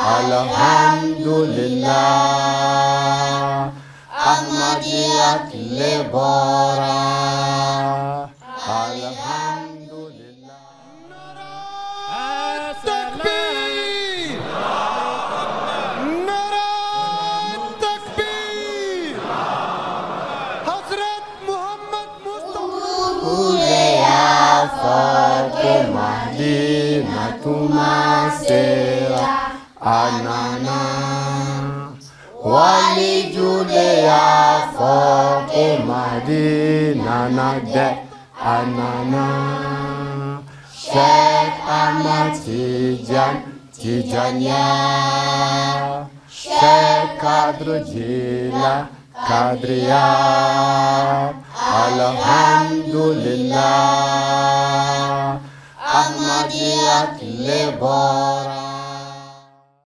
Alhamdulillah, Ahmadiyat Lebora. Alhamdulillah. Takbir! Nara Takbir! Hazrat Muhammad Mustafa Ya Fatimah Madinatumazera Anana Wali Julia Fatimah Madinanade Anana Sheikh Ahmad Tijanya Sheikh Kadrujila Kadriya. Alhamdulillah, Ahmadiyat Lebora.